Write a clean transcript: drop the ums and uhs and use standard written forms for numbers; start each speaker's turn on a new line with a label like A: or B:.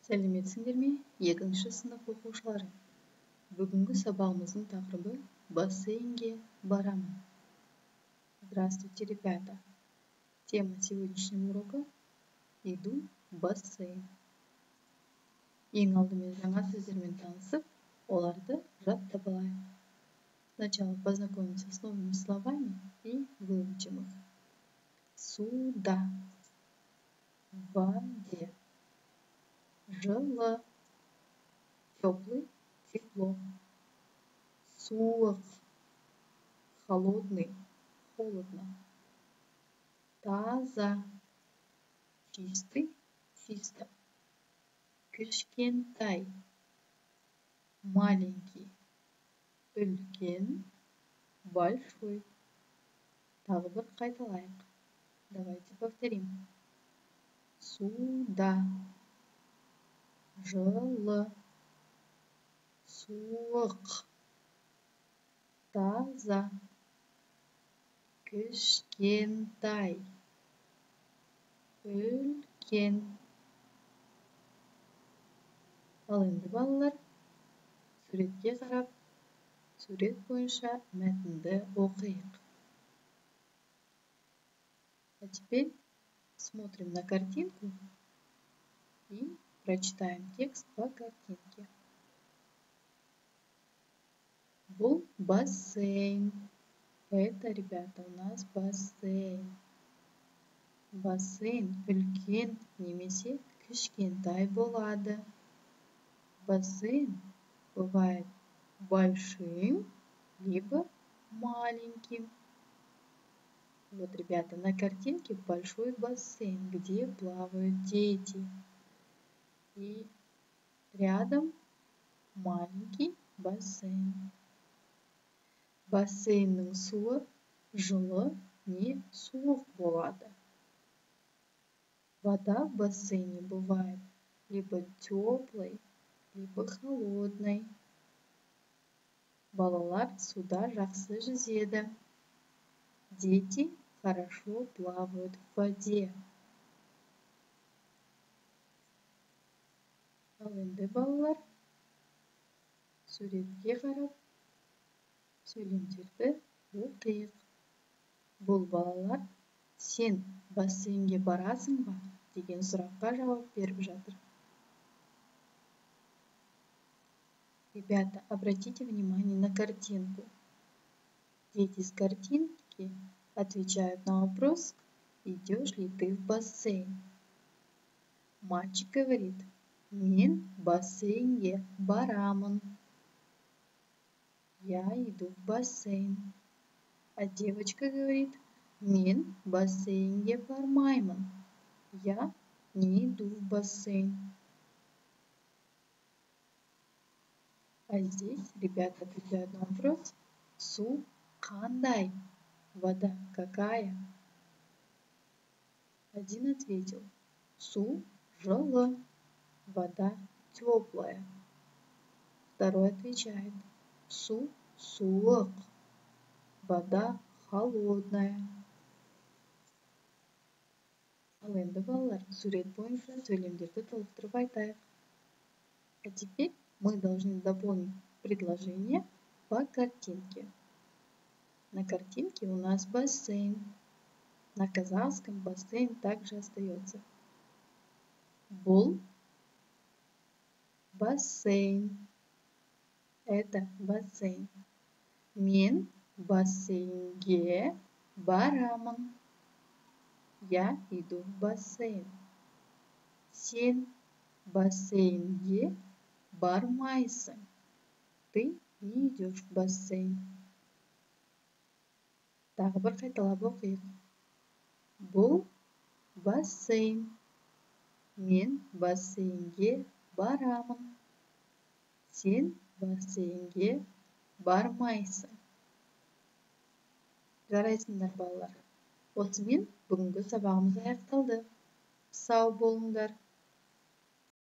A: Сәлеметсіңдер ме, 2-ші сынып оқушылары? Бүгінгі сабағымыздың тақырыбы бассейнге барамын. Здравствуйте, ребята. Тема сегодняшнего урока – иду в бассейн. Ең алдымен жаңа сөздермен танысып, оларды жаттап алайық. Сначала познакомимся с новыми словами и выучим их. Суда, в воде, жылы, теплый, тепло, суық, холодный, холодно, таза, чистый, чисто, кішкентай, маленький, үлкен, большой. Тағы бір қайталайық. Давайте повторим. Суда, жылы, суық, таза, кішкентай, үлкен. Ал енді балалар, суретке қарап, сурет бойынша мәтінді оқиық. А теперь смотрим на картинку и прочитаем текст по картинке. Бұл бассейн. Это, ребята, у нас бассейн. Бассейн үлкен немесе кішкентай болады. Бассейн бывает большим, либо маленьким. Вот, ребята, на картинке большой бассейн, где плавают дети. И рядом маленький бассейн. Бассейннің суы жылы не суық болады. Вода в бассейне бывает либо теплой, либо холодной. Балалар суда жақсы жүзеді. Дети хорошо плавают в воде. Ал енді балалар, суретке қарап, сөйлемдерді оқиық. Бұл балалар, сен бассейнге барасың ба? Деген сұраққа жауап беріп жатыр. Ребята, обратите внимание на картинку. Дети с картинки отвечают на вопрос, идешь ли ты в бассейн. Мальчик говорит, мен бассейнге барамын. Я иду в бассейн. А девочка говорит, мен бассейнге бармаймын. Я не иду в бассейн. А здесь ребята отвечают на вопрос, су қандай? Вода какая? Один ответил, су жылы, вода теплая. Второй отвечает, су суық, вода холодная. Ал енді балалар, сурет бойынша сөйлемдерді толықтырып айтайық. А теперь мы должны дополнить предложение по картинке. На картинке у нас бассейн. На казахском бассейн также остается. Бұл бассейн. Это бассейн. Мен бассейнге барамын. Я иду в бассейн. Сен бассейнге бармайсың. Ты не идешь в бассейн. Тағы бір қайталап оқиық. Бұл бассейн. Мен бассейнге барамын. Сен бассейнге бармайсың. Жарайсыңдар балалар. Осымен бүгінгі сабағымыз аяқталды. Сау болыңдар.